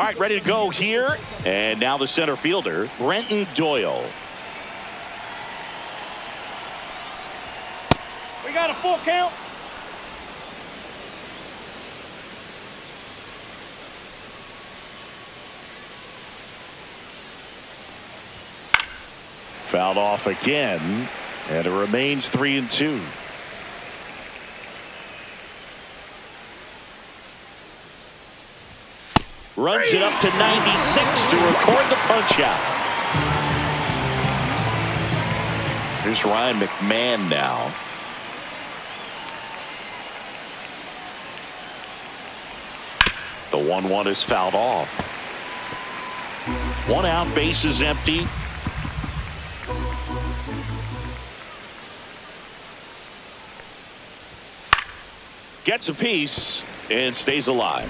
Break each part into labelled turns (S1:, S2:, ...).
S1: All right, ready to go here. And now the center fielder, Brenton Doyle.
S2: We got a full count.
S1: Fouled off again, and it remains 3-2. Runs it up to 96 to record the punch out. Here's Ryan McMahon now. The 1-1 is fouled off. 1 out, base is empty. Gets a piece and stays alive.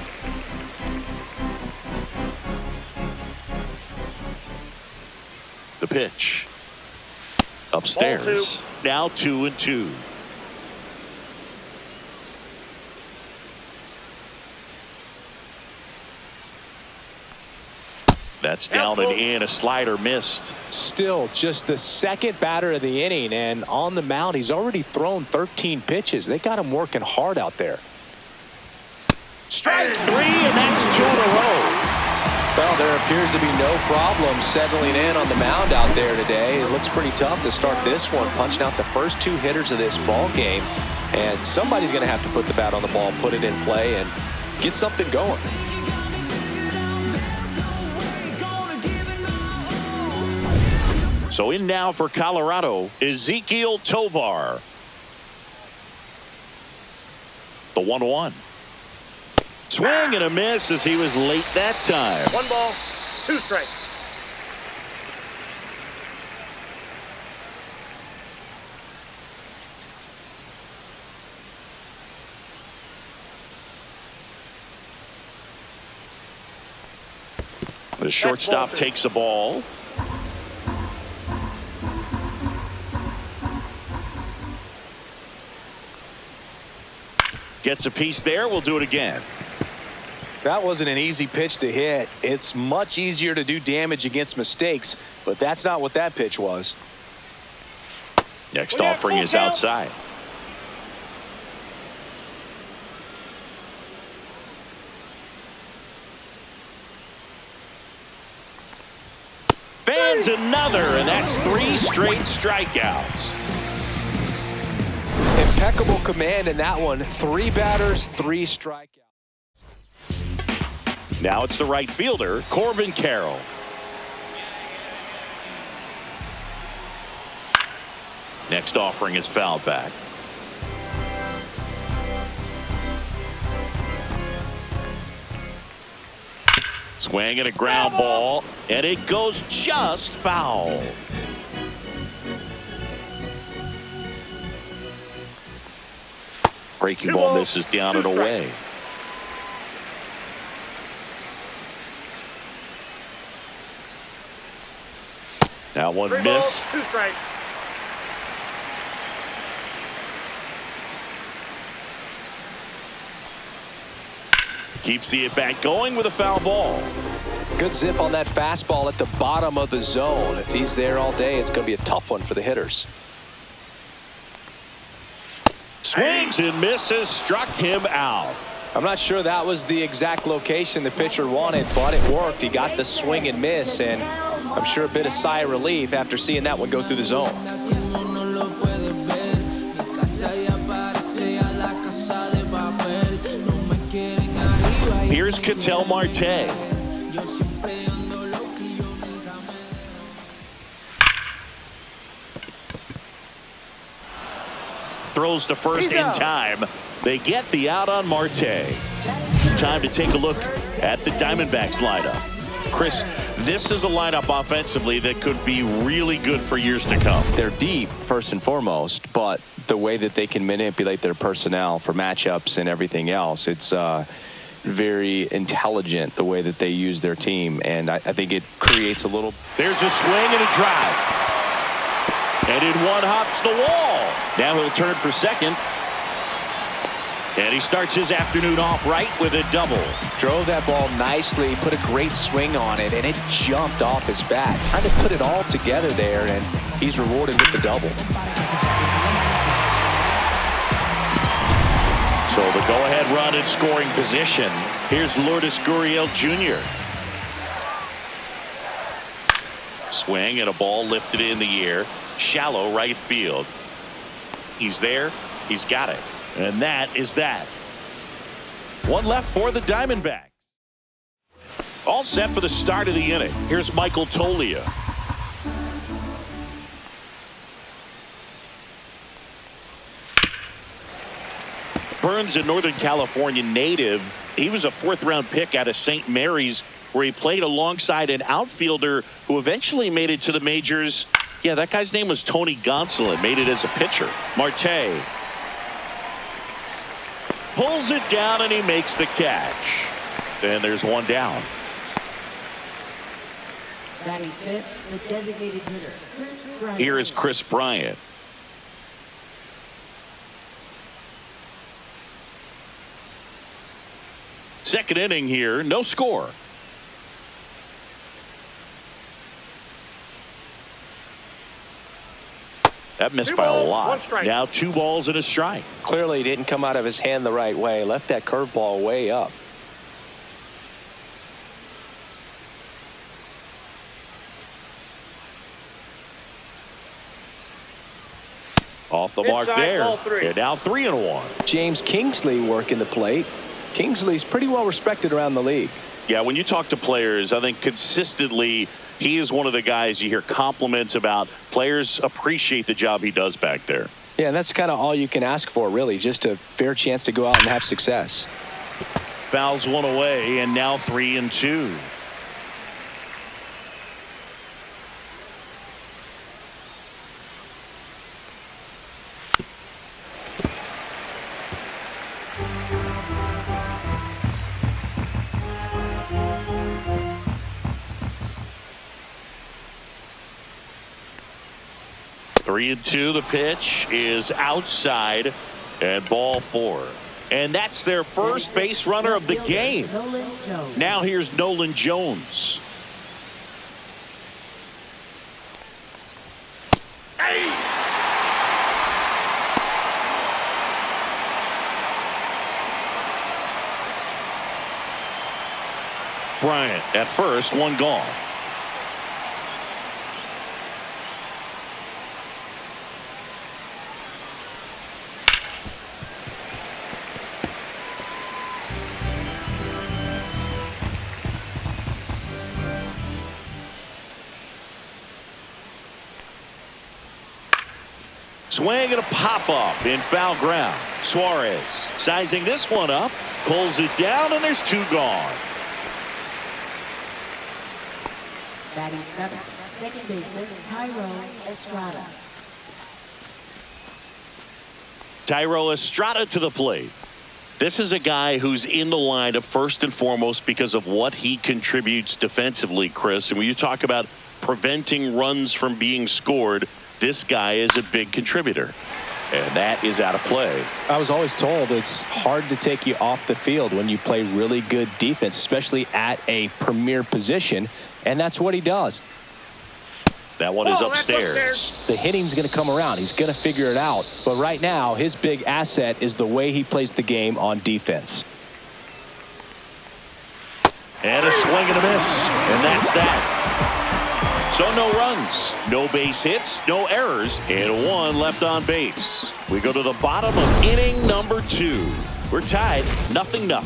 S1: The pitch. Upstairs. Now 2-2. That's down and in. A slider missed.
S3: Still just the second batter of the inning, and on the mound he's already thrown 13 pitches. They got him working hard out there.
S1: Strike 3, and that's 2 in a row.
S3: Well, there appears to be no problem settling in on the mound out there today. It looks pretty tough to start this one, punching out the first 2 hitters of this ball game, and somebody's going to have to put the bat on the ball, put it in play, and get something going.
S1: So in now for Colorado, Ezequiel Tovar. The 1-1. Swing and a miss as he was late that time.
S2: 1 ball, 2 strikes.
S1: The shortstop takes the ball. Gets a piece there. We'll do it again.
S3: That wasn't an easy pitch to hit. It's much easier to do damage against mistakes, but that's not what that pitch was.
S1: Next offering is outside. Fans another, and that's 3 straight strikeouts.
S3: Impeccable command in that one. 3 batters, 3 strikeouts.
S1: Now it's the right fielder, Corbin Carroll. Next offering is fouled back. Swing and a ground ball, and it goes just foul. Breaking ball misses down and away. That one missed.
S2: 2 strikes.
S1: Keeps the at-bat going with a foul ball.
S3: Good zip on that fastball at the bottom of the zone. If he's there all day, it's going to be a tough one for the hitters.
S1: Swings and misses, struck him out.
S3: I'm not sure that was the exact location the pitcher wanted, but it worked. He got the swing and miss, and I'm sure a bit of sigh of relief after seeing that one go through the zone.
S1: Here's Ketel Marte. Throws to first in time. They get the out on Marte. Time to take a look at the Diamondbacks lineup. Chris, this is a lineup offensively that could be really good for years to come.
S3: They're deep, first and foremost, but the way that they can manipulate their personnel for matchups and everything else, it's very intelligent the way that they use their team, and I think it creates a little.
S1: There's a swing and a drive. And in one hops the wall. Now he'll turn for second. And he starts his afternoon off right with a double.
S3: Drove that ball nicely, put a great swing on it, and it jumped off his bat. Trying to put it all together there, and he's rewarded with the double.
S1: So the go-ahead run in scoring position. Here's Lourdes Gurriel Jr. Swing and a ball lifted in the air. Shallow right field. He's there. He's got it. And that is that. One left for the Diamondbacks. All set for the start of the inning. Here's Michael Toglia. Burns, a Northern California native. He was a fourth-round pick out of St. Mary's, where he played alongside an outfielder who eventually made it to the majors. Yeah, that guy's name was Tony Gonsolin. Made it as a pitcher. Marte pulls it down and he makes the catch. And there's one down.
S4: Batting fifth, the designated hitter, Chris Bryant.
S1: Here is Chris Bryant. Second inning here, no score. That missed by a lot. Now 2 balls and a strike.
S3: Clearly didn't come out of his hand the right way. Left that curveball way up.
S1: Off the mark
S2: Inside,
S1: there.
S2: ball 3.
S1: And now 3-1.
S3: James Kingsley working the plate. Kingsley's pretty well respected around the league.
S1: Yeah, when you talk to players, I think consistently he is one of the guys you hear compliments about. Players appreciate the job he does back there.
S3: Yeah, and that's kind of all you can ask for, really, just a fair chance to go out and have success.
S1: Fouls one away, and now 3-2. Three and two. The pitch is outside, and ball 4. And that's their first base runner of the game. Now here's Nolan Jones. Bryant at first, one gone. Swing and a pop-up in foul ground. Suarez sizing this one up, pulls it down, and there's 2 gone.
S4: Batting seventh, second baseman Thairo Estrada.
S1: Thairo Estrada to the plate. This is a guy who's in the lineup first and foremost because of what he contributes defensively, Chris. And when you talk about preventing runs from being scored, this guy is a big contributor. And that is out of play.
S3: I was always told it's hard to take you off the field when you play really good defense, especially at a premier position. And that's what he does.
S1: That one is upstairs.
S3: The hitting's going to come around. He's going to figure it out. But right now, his big asset is the way he plays the game on defense.
S1: And a swing and a miss. And that's that. So no runs, no base hits, no errors, and 1 left on base. We go to the bottom of inning number 2. We're tied 0-0.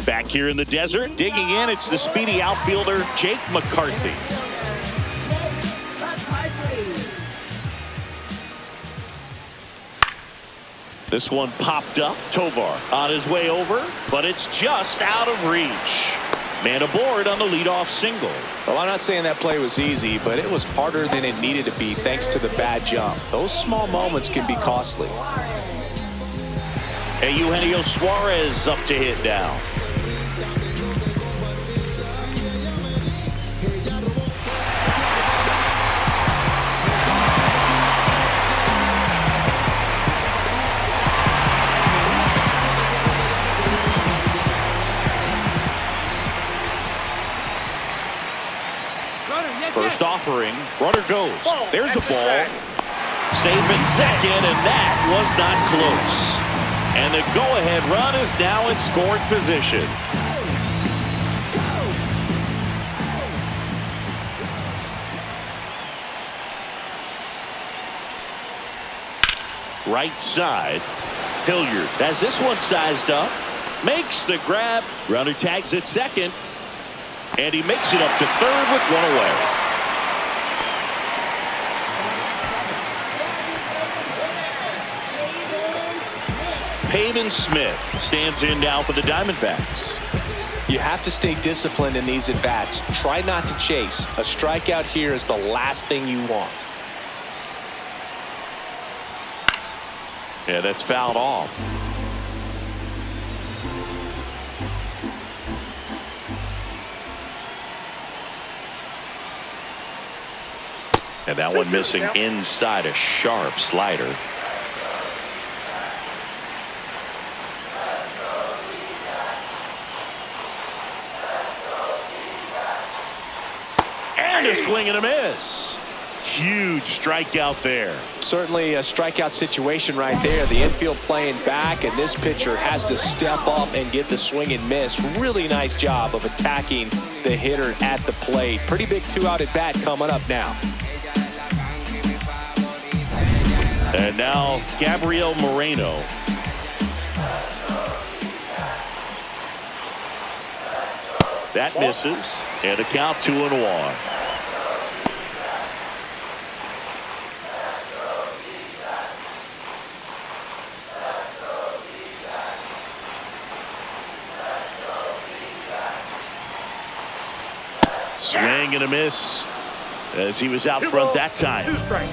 S1: Back here in the desert, digging in, it's the speedy outfielder, Jake McCarthy. This one popped up. Tovar on his way over, but it's just out of reach. Man aboard on the leadoff single.
S3: Well, I'm not saying that play was easy, but it was harder than it needed to be thanks to the bad jump. Those small moments can be costly.
S1: And Eugenio Suarez up to hit now. First offering. Runner goes. There's the ball. Safe at second, and that was not close. And the go-ahead run is now in scoring position. Right side. Hilliard has this one sized up. Makes the grab. Runner tags at second. And he makes it up to third with one away. Pavin Smith stands in now for the Diamondbacks.
S3: You have to stay disciplined in these at-bats. Try not to chase. A strikeout here is the last thing you want.
S1: Yeah, that's fouled off. And that one missing inside, a sharp slider. And a swing and a miss. Huge strikeout there.
S3: Certainly a strikeout situation right there. The infield playing back, and this pitcher has to step up and get the swing and miss. Really nice job of attacking the hitter at the plate. Pretty big two-out at bat coming up now.
S1: And now Gabriel Moreno. That misses, and a count 2-1. Swing and a miss as he was out front that time.
S2: 2 strikes.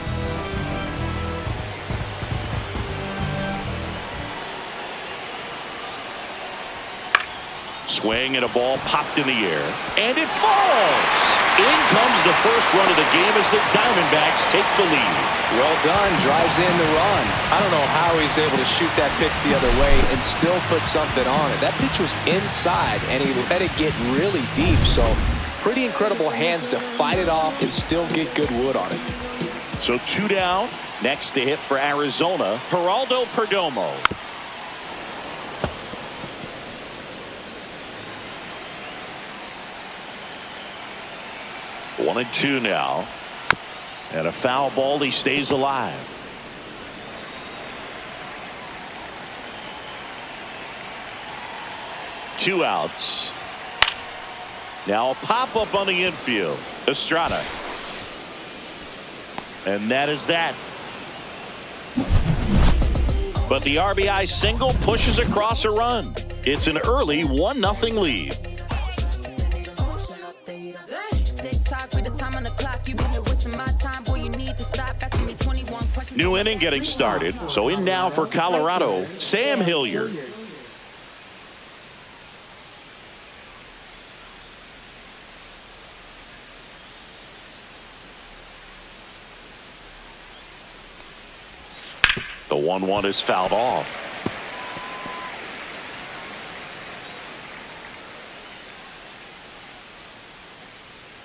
S1: Swing and a ball popped in the air, and it falls. In comes the first run of the game as the Diamondbacks take the lead.
S3: Well done, drives in the run. I don't know how he's able to shoot that pitch the other way and still put something on it. That pitch was inside, and he let it get really deep, so pretty incredible hands to fight it off and still get good wood on it.
S1: So 2 down. Next to hit for Arizona, Geraldo Perdomo. One and 2 now. And a foul ball. He stays alive. Two outs. Now a pop-up on the infield. Estrada. And that is that. But the RBI single pushes across a run. It's an early 1-0 lead. New inning getting started. So in now for Colorado, Sam Hilliard. The 1-1 is fouled off.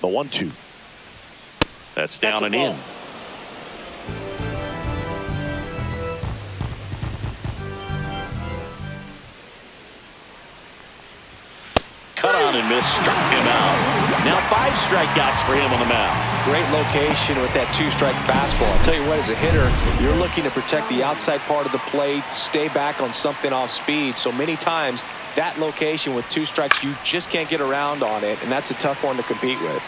S1: The 1-2. That's down and in. Cut on and miss, struck him out. Now 5 strikeouts for him on the mound.
S3: Great location with that 2-strike fastball. I'll tell you what, as a hitter, you're looking to protect the outside part of the plate, stay back on something off speed. So many times that location with 2 strikes, you just can't get around on it, and that's a tough one to compete with.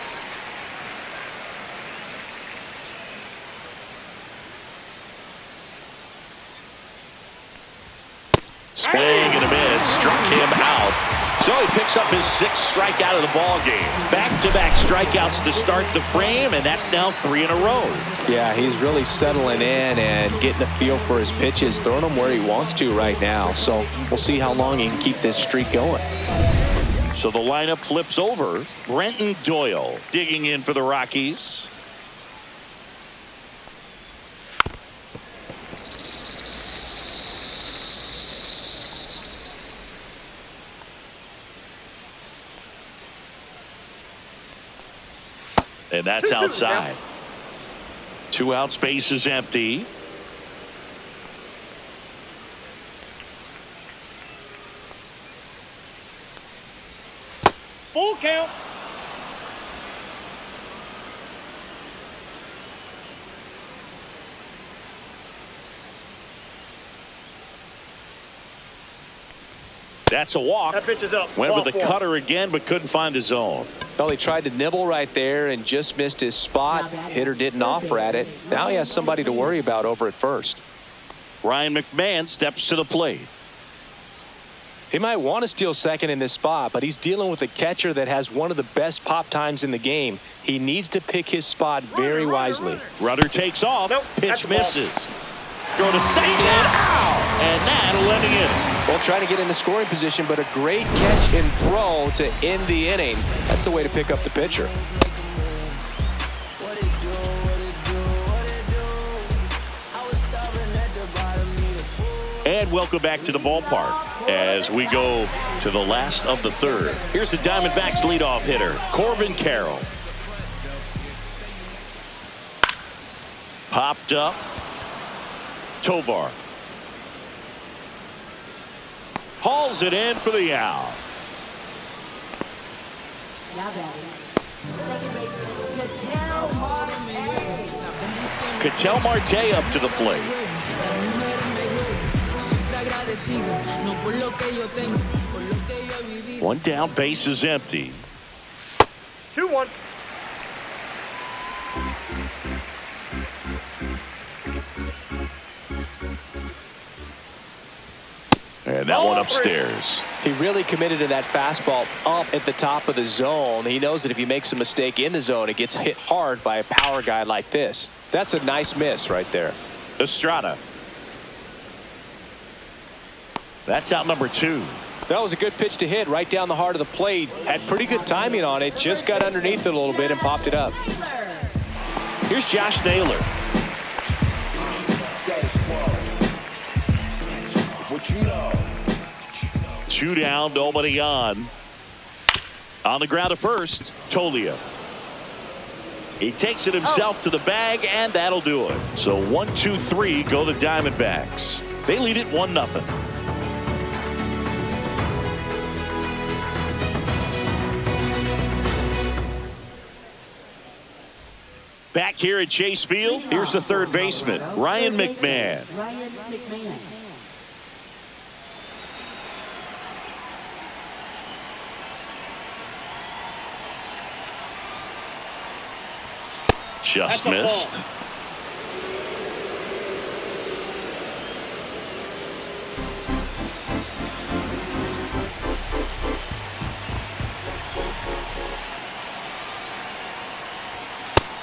S1: Swing and a miss, struck him out. So he picks up his 6th strikeout of the ball game. Back-to-back strikeouts to start the frame, and that's now 3 in a row.
S3: Yeah, he's really settling in and getting a feel for his pitches, throwing them where he wants to right now. So we'll see how long he can keep this streak going.
S1: So the lineup flips over. Brenton Doyle digging in for the Rockies. And that's
S2: 2-2,
S1: outside. 2 outs, base is empty.
S2: Full count.
S1: That's a walk.
S2: That pitch is up.
S1: Went with
S2: Ball
S1: the
S2: 4.
S1: cutter again, but couldn't find his zone.
S3: Well, he tried to nibble right there and just missed his spot. Hitter didn't offer at it. Now he has somebody to worry about over at first.
S1: Ryan McMahon steps to the plate.
S3: He might want to steal second in this spot, but he's dealing with a catcher that has one of the best pop times in the game. He needs to pick his spot very wisely.
S1: Runner takes off.
S2: Nope, that's
S1: Pitch
S2: a ball.
S1: misses. Throw to second. Ow! And that'll end the inning.
S3: Well, trying to get in the scoring position, but a great catch and throw to end the inning. That's the way to pick up the pitcher.
S1: And welcome back to the ballpark as we go to the last of the third. Here's the Diamondbacks leadoff hitter, Corbin Carroll. Popped up. Tovar. Hauls it in for the out.
S4: Now batting. Second baseman, Ketel Marte.
S1: Ketel Marte up to the plate. One down, base is empty.
S2: 2-1.
S1: And that one upstairs.
S3: He really committed to that fastball up at the top of the zone. He knows that if he makes a mistake in the zone, it gets hit hard by a power guy like this. That's a nice miss right there.
S1: Estrada. That's out number 2.
S3: That was a good pitch to hit right down the heart of the plate. Had pretty good timing on it. Just got underneath it a little bit and popped it up.
S1: Here's Josh Naylor. Two down, nobody on. On the ground at first, Tolia. He takes it himself to the bag, and that'll do it. So 1, 2, 3 go the Diamondbacks. They lead it 1-0. Back here at Chase Field, here's the third baseman, Ryan McMahon.
S4: Ryan McMahon.
S1: Just
S2: That's a
S1: missed.
S2: ball.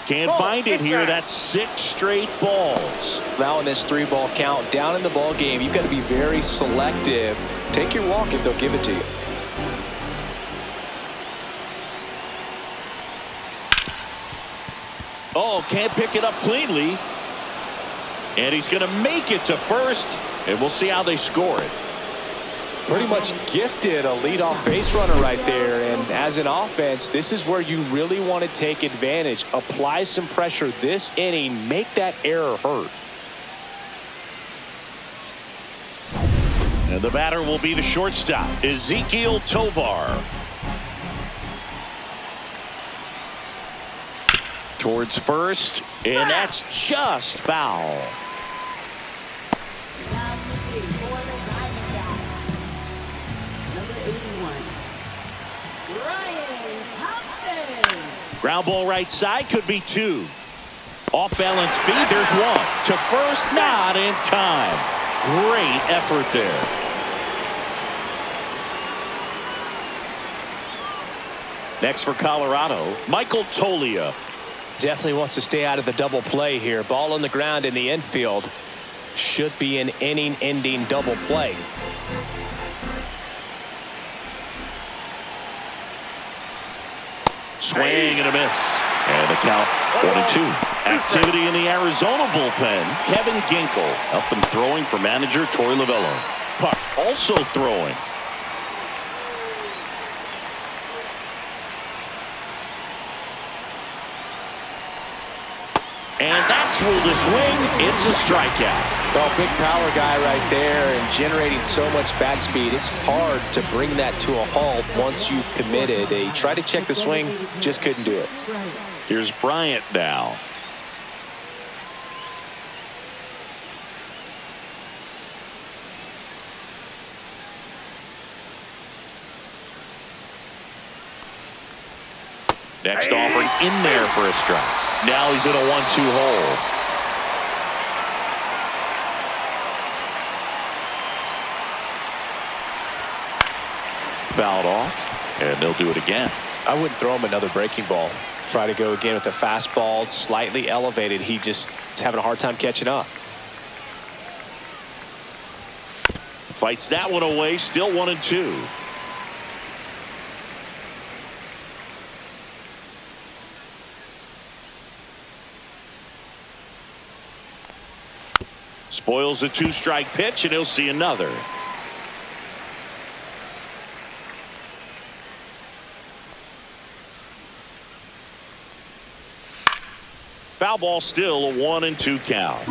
S1: Can't
S2: Ball,
S1: find it
S2: hit
S1: here.
S2: back.
S1: That's 6 straight balls.
S3: Now in this 3-ball count, down in the ball game, you've got to be very selective. Take your walk if they'll give it to you.
S1: Oh, can't pick it up cleanly. And he's going to make it to first. And we'll see how they score it.
S3: Pretty much gifted a leadoff base runner right there. And as an offense, this is where you really want to take advantage. Apply some pressure this inning. Make that error hurt.
S1: And the batter will be the shortstop, Ezekiel Tovar. Towards first, and that's just foul.
S4: Number 3 for the Diamondbacks. Number 81. Ryan Thompson.
S1: Ground ball right side, could be 2. Off balance feed, there's 1. To first, not in time. Great effort there. Next for Colorado, Michael Tolia.
S3: Definitely wants to stay out of the double play here. Ball on the ground in the infield. Should be an inning-ending double play.
S1: Swing and a miss. And the count 1-2. Activity in the Arizona bullpen. Kevin Ginkel up and throwing for manager Torey Lovullo. Puck also throwing. And that's ruled a swing. It's a strikeout.
S3: Well, big power guy right there and generating so much bat speed. It's hard to bring that to a halt once you've committed. He tried to check the swing, just couldn't do it.
S1: Here's Bryant now. Next offering in there for a strike. Now he's in a 1-2 hole. Fouled off, and they'll do it again.
S3: I wouldn't throw him another breaking ball. Try to go again with the fastball, slightly elevated. He just is having a hard time catching up.
S1: Fights that one away, still 1-2. Spoils a 2-strike pitch, and he'll see another. Foul ball, still a 1-2 count.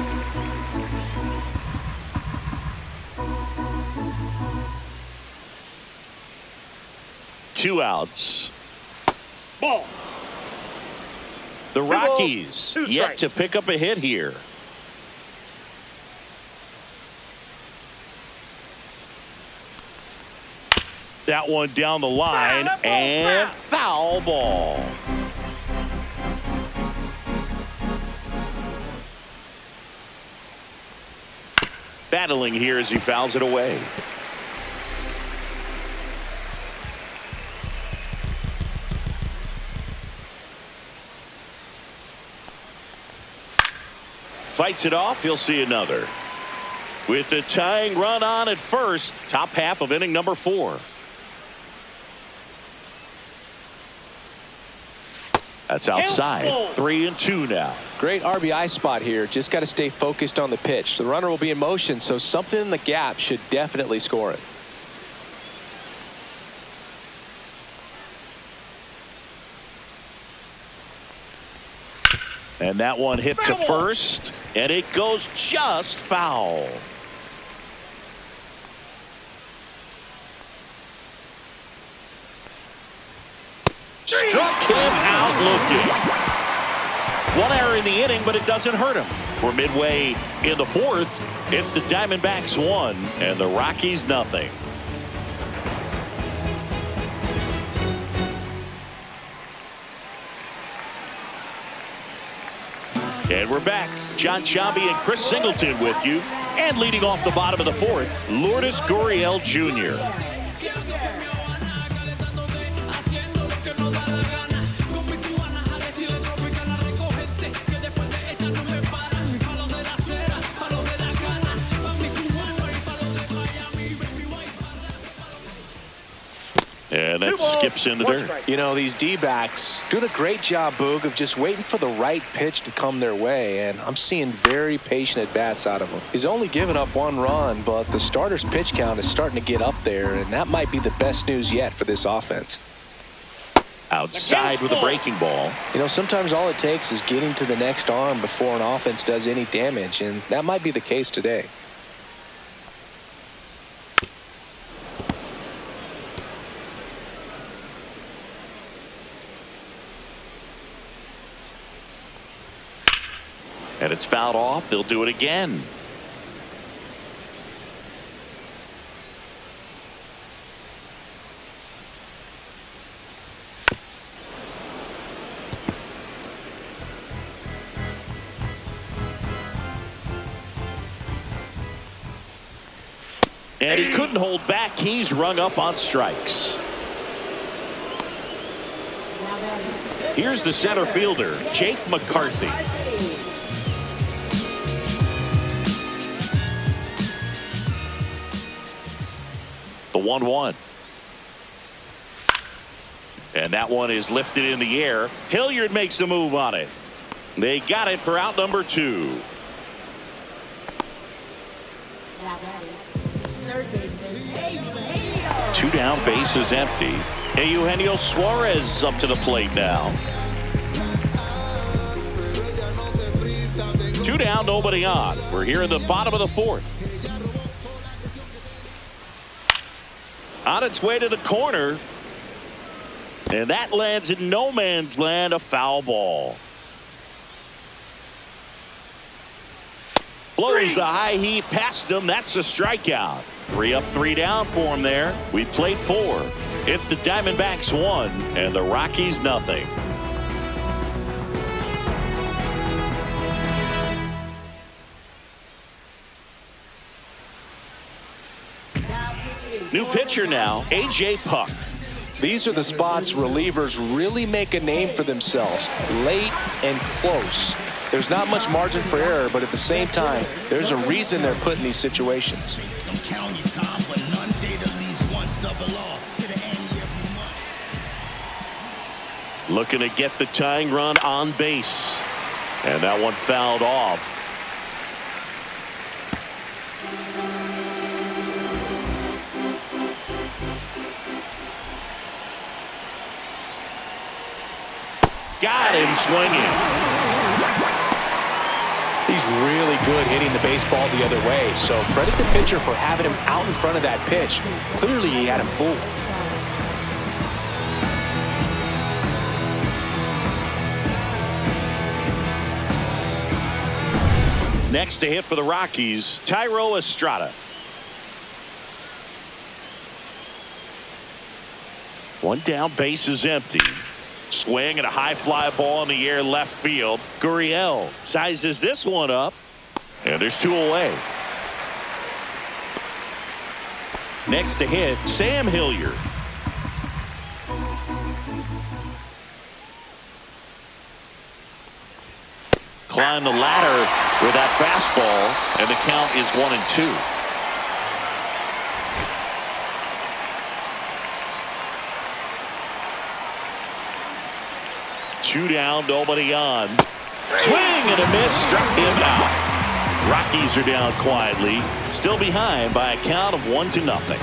S1: Two outs.
S2: Ball.
S1: The
S2: balls,
S1: Rockies
S2: 2
S1: yet
S2: strikes.
S1: to pick up a hit here. That one down the line, and foul ball. Battling here as he fouls it away. Fights it off, he'll see another. With the tying run on at first, top half of inning number 4. That's outside. 3-2 now.
S3: Great RBI spot here. Just got to stay focused on the pitch. The runner will be in motion, so something in the gap should definitely score it.
S1: And that one hit to first, and it goes just foul. Struck him out looking. One error in the inning, but it doesn't hurt him. We're midway in the 4th. It's the Diamondbacks 1 and the Rockies nothing. And we're back. John Chambi and Chris Singleton with you. And leading off the bottom of the 4th, Lourdes Gurriel Jr. And that skips in the dirt.
S3: You know, these D-backs doing a great job, Boog, of just waiting for the right pitch to come their way, and I'm seeing very patient at-bats out of him. He's only given up 1 run, but the starter's pitch count is starting to get up there, and that might be the best news yet for this offense.
S1: Outside with a breaking ball.
S3: You know, sometimes all it takes is getting to the next arm before an offense does any damage, and that might be the case today.
S1: And it's fouled off. They'll do it again. And he couldn't hold back. He's rung up on strikes. Here's the center fielder, Jake McCarthy. The 1-1. And that one is lifted in the air. Hilliard makes a move on it. They got it for out number 2. Two down, bases empty. Eugenio Suarez up to the plate now. Two down, nobody on. We're here in the bottom of the fourth. On its way to the corner. And that lands in no man's land, a foul ball. Blows the high heat past him. That's a strikeout. 3 up, 3 down for him there. We played 4. It's the Diamondbacks 1 and the Rockies nothing. New pitcher now, A.J. Puck.
S3: These are the spots relievers really make a name for themselves. Late and close. There's not much margin for error, but at the same time, there's a reason they're put in these situations.
S1: Looking to get the tying run on base. And that one fouled off. Got him swinging.
S3: He's really good hitting the baseball the other way, so credit the pitcher for having him out in front of that pitch. Clearly he had him fooled.
S1: Next to hit for the Rockies, Thairo Estrada. One down, base is empty. Swing and a high fly ball in the air left field. Gurriel sizes this one up. And there's 2 away. Next to hit, Sam Hilliard. Climb the ladder with that fastball. And the count is 1-2. Two down, nobody on. Swing and a miss, struck him out. Rockies are down quietly, still behind by a count of 1-0.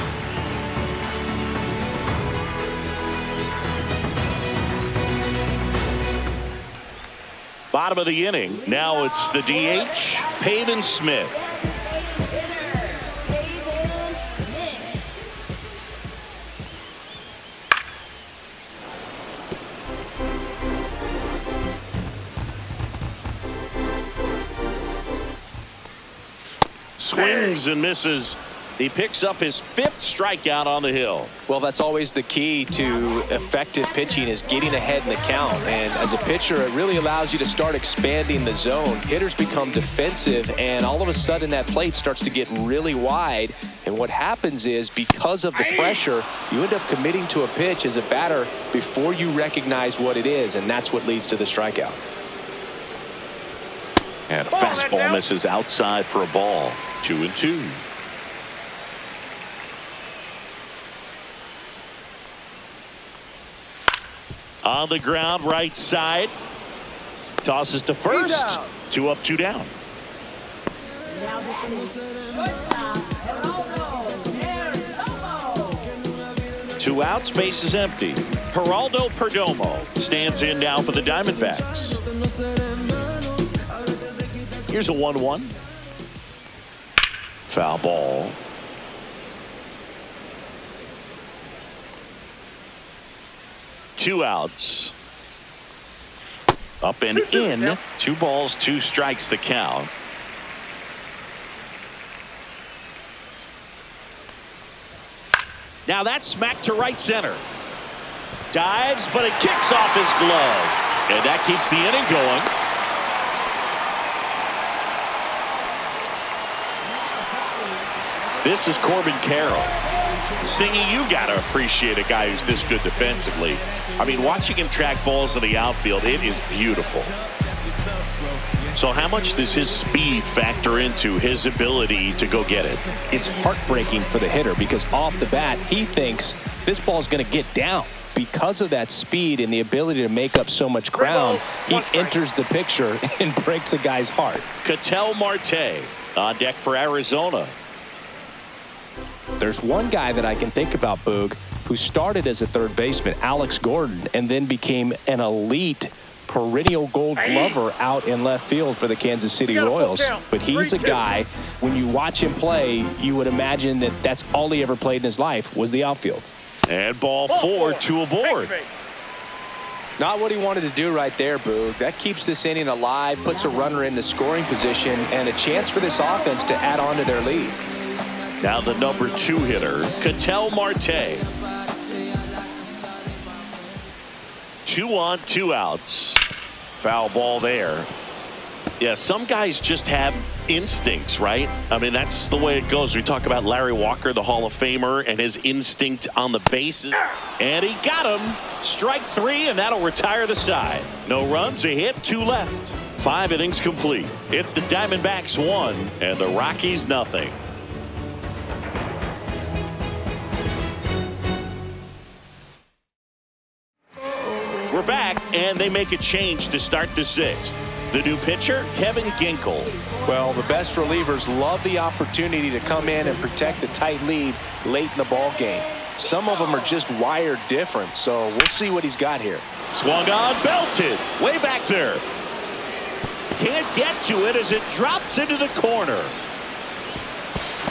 S1: Bottom of the inning. Now it's the DH, Pavin Smith. Swings and misses. He picks up his 5th strikeout on the hill.
S3: Well, that's always the key to effective pitching, is getting ahead in the count. And as a pitcher, it really allows you to start expanding the zone. Hitters become defensive, and all of a sudden that plate starts to get really wide. And what happens is, because of the pressure, you end up committing to a pitch as a batter before you recognize what it is, and that's what leads to the strikeout.
S1: And a fastball misses outside for a ball. 2-2. On the ground, right side. Tosses to first. 2 up, 2 down.
S4: Now hitting shortstop, Geraldo.
S1: 2 outs, base is empty. Geraldo Perdomo stands in now for the Diamondbacks. Here's a 1-1. Foul ball. Two outs. Up and in.
S2: Yep.
S1: 2 balls, 2 strikes the count. Now that's smacked to right center. Dives, but it kicks off his glove. And that keeps the inning going. This is Corbin Carroll. Singy, you got to appreciate a guy who's this good defensively. I mean, watching him track balls in the outfield, it is beautiful. So how much does his speed factor into his ability to go get it?
S3: It's heartbreaking for the hitter, because off the bat, he thinks this ball is going to get down. Because of that speed and the ability to make up so much ground, he enters the picture and breaks a guy's heart.
S1: Ketel Marte on deck for Arizona.
S3: There's one guy that I can think about, Boog, who started as a third baseman, Alex Gordon, and then became an elite perennial gold glover out in left field for the Kansas City Royals. But he's a guy, when you watch him play, you would imagine that that's all he ever played in his life was the outfield.
S1: And ball 4, 2 aboard.
S3: Not what he wanted to do right there, Boog. That keeps this inning alive, puts a runner into scoring position, and a chance for this offense to add on to their lead.
S1: Now the number 2 hitter, Ketel Marte. 2 on, 2 outs. Foul ball there. Yeah, some guys just have instincts, right? I mean, that's the way it goes. We talk about Larry Walker, the Hall of Famer, and his instinct on the bases. And he got him. Strike 3, and that'll retire the side. No runs, a hit, 2 left. 5 innings complete. It's the Diamondbacks 1 and the Rockies nothing. We're back, and they make a change to start the 6th. The new pitcher, Kevin Ginkel.
S3: Well, the best relievers love the opportunity to come in and protect a tight lead late in the ball game. Some of them are just wired different, so we'll see what he's got here.
S1: Swung on, belted, way back there. Can't get to it as it drops into the corner.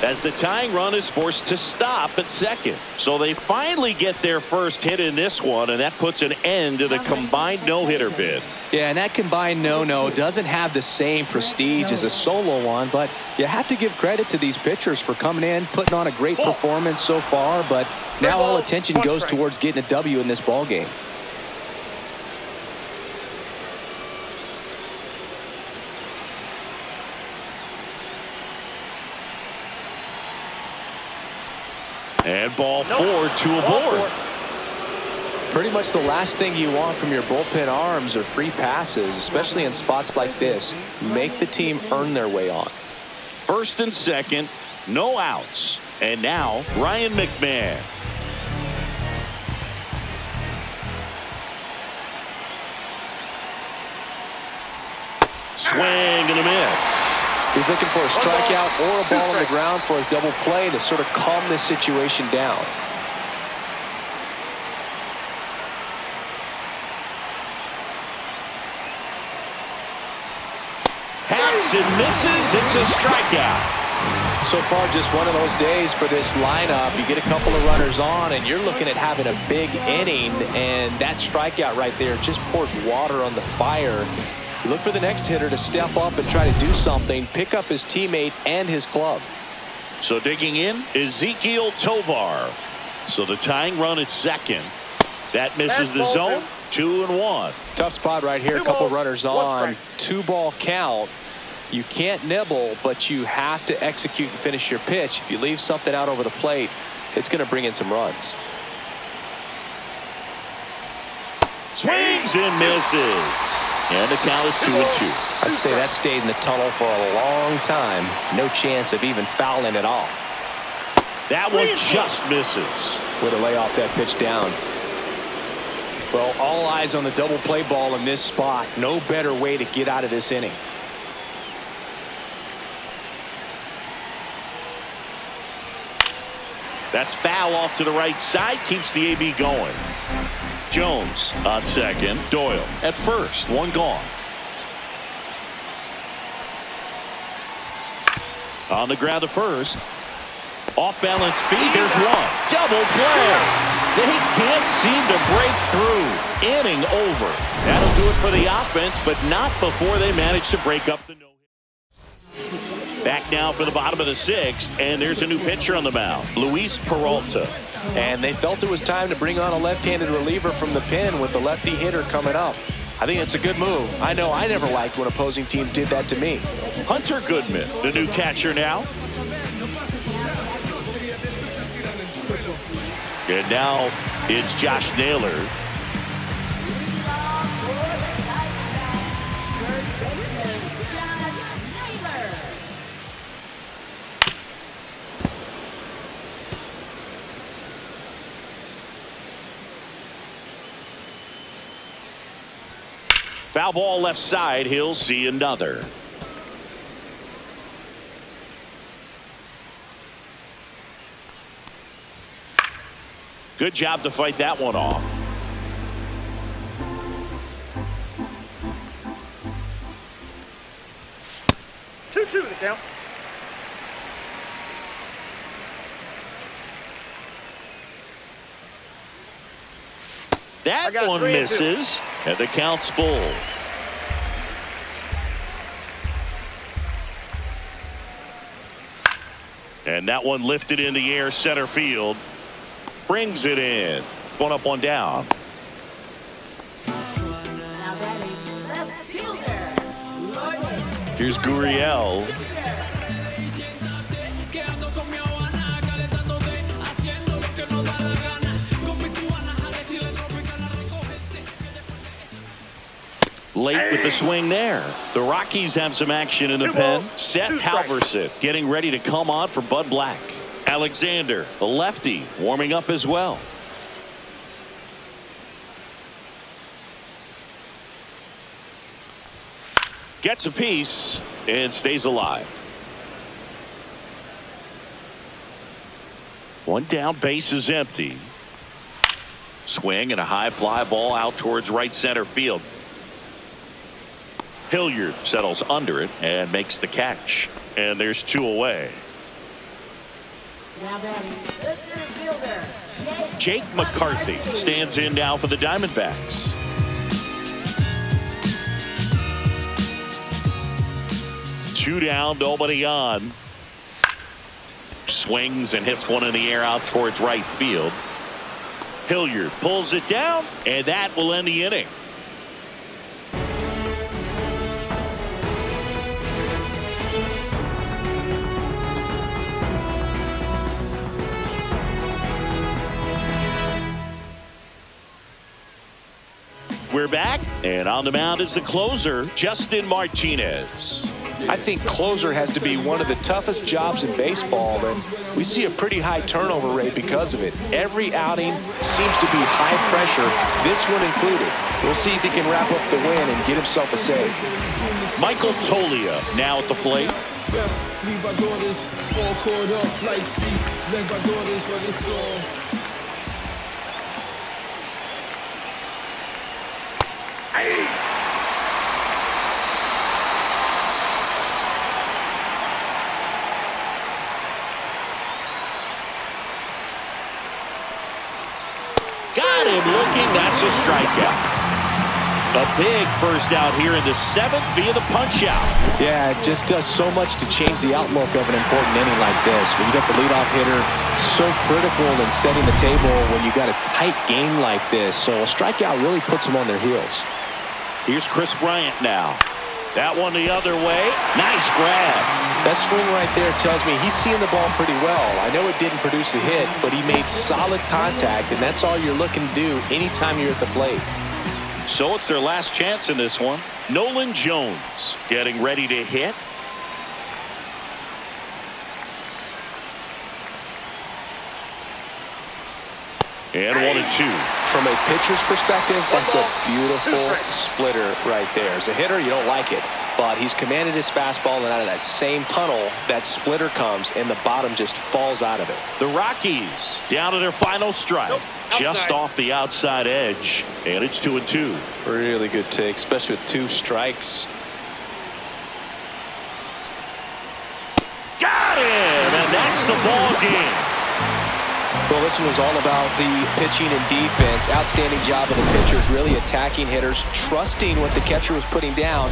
S1: As the tying run is forced to stop at second. So they finally get their first hit in this one, and that puts an end to the combined no-hitter bid.
S3: Yeah, and that combined no-no doesn't have the same prestige as a solo one, but you have to give credit to these pitchers for coming in, putting on a great performance so far, but now all attention goes towards getting a W in this ball game.
S1: And ball 4, 2 aboard.
S3: Pretty much the last thing you want from your bullpen arms are free passes, especially in spots like this. Make the team earn their way on.
S1: First and second, no outs. And now Ryan McMahon. Swing and a miss.
S3: He's looking for a strikeout or a ball on the ground for a double play to sort of calm this situation down.
S1: Hacks and misses. It's a strikeout.
S3: So far, just one of those days for this lineup. You get a couple of runners on, and you're looking at having a big inning, and that strikeout right there just pours water on the fire. You look for the next hitter to step up and try to do something, pick up his teammate and his club.
S1: So digging in, Ezekiel Tovar. So the tying run at second. That misses the zone. 2-1.
S3: Tough spot right here. A couple runners on. 2-ball count. You can't nibble, but you have to execute and finish your pitch. If you leave something out over the plate, it's going to bring in some runs.
S1: Swings and misses. And the count is 2-2.
S3: I'd say that stayed in the tunnel for a long time. No chance of even fouling it off.
S1: That one just misses.
S3: Way to lay off that pitch down. Well, all eyes on the double play ball in this spot. No better way to get out of this inning.
S1: That's foul off to the right side. Keeps the AB going. Jones on second. Doyle at first. One gone. On the ground to first. Off balance feet. There's one. Double play. They can't seem to break through. Inning over. That'll do it for the offense, but not before they manage to break up the no-hit. Back now for the bottom of the 6th, and there's a new pitcher on the mound, Luis Peralta.
S3: And they felt it was time to bring on a left-handed reliever from the pen with the lefty hitter coming up. I think it's a good move. I know I never liked when opposing teams did that to me.
S1: Hunter Goodman, the new catcher now. And now it's Josh Naylor. Foul ball left side. He'll see another. Good job to fight that one off.
S2: Strike down.
S1: That one
S2: 3-2.
S1: misses, and the count's full. And that one lifted in the air center field. Brings it in. One up, one down.
S4: Now batting, left fielder, Rockies.
S1: Here's Gurriel. Late with the swing there. The Rockies have some action in the
S2: 2
S1: pen.
S2: balls,
S1: Seth
S2: 2 strikes.
S1: Halverson getting ready to come on for Bud Black. Alexander, the lefty, warming up as well. Gets a piece and stays alive. One down, base is empty. Swing and a high fly ball out towards right center field. Hilliard settles under it and makes the catch. And there's 2 away.
S4: Now batting, the center fielder,
S1: Jake McCarthy stands in now for the Diamondbacks. Two down, nobody on. Swings and hits one in the air out towards right field. Hilliard pulls it down, and that will end the inning. We're back, and on the mound is the closer, Justin Martinez.
S3: I think closer has to be one of the toughest jobs in baseball, and we see a pretty high turnover rate because of it. Every outing seems to be high pressure, this one included. We'll see if he can wrap up the win and get himself a save.
S1: Michael Tolia now at the plate.
S5: Leave my daughters all caught up like sheep. Let my daughters run the song.
S1: Got him looking. That's a strikeout. A big first out here in the 7th via the punch out.
S3: Yeah, it just does so much to change the outlook of an important inning like this. When you got the leadoff hitter, so critical in setting the table when you got a tight game like this. So a strikeout really puts them on their heels.
S1: Here's Chris Bryant now. That one the other way. Nice grab.
S3: That swing right there tells me he's seeing the ball pretty well. I know it didn't produce a hit, but he made solid contact, and that's all you're looking to do anytime you're at the plate.
S1: So it's their last chance in this one. Nolan Jones getting ready to hit. And 1-2.
S3: From a pitcher's perspective, that's a beautiful splitter right there. As a hitter, you don't like it, but he's commanded his fastball, and out of that same tunnel, that splitter comes, and the bottom just falls out of it.
S1: The Rockies down to their final strike.
S2: Nope,
S1: Just
S2: outside.
S1: off the outside edge. And it's 2-2.
S3: Really good take, especially with 2 strikes.
S1: Got him! And that's the ball game.
S3: Well, this one was all about the pitching and defense. Outstanding job of the pitchers, really attacking hitters, trusting what the catcher was putting down.